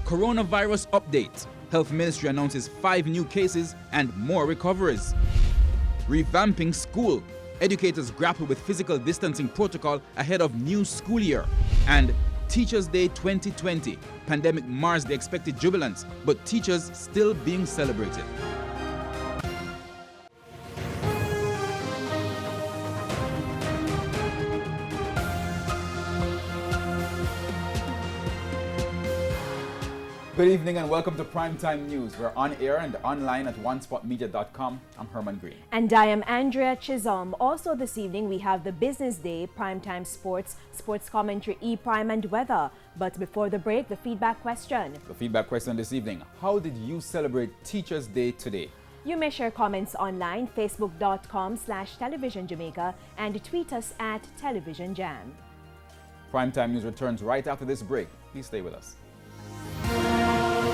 Coronavirus update. Health Ministry announces 5 new cases and more recoveries. Revamping school. Educators grapple with physical distancing protocol ahead of new school year. And Teachers Day 2020. Pandemic mars the expected jubilance, but teachers still being celebrated. Good evening and welcome to Primetime News. We're on air and online at onespotmedia.com. I'm Herman Green. And I am Andrea Chisholm. Also this evening we have the Business Day, Primetime Sports, Sports Commentary, E-Prime and Weather. But before the break, the feedback question. The feedback question this evening. How did you celebrate Teachers Day today? You may share comments online, facebook.com/Television Jamaica and tweet us at Television Jam. Primetime News returns right after this break. Please stay with us.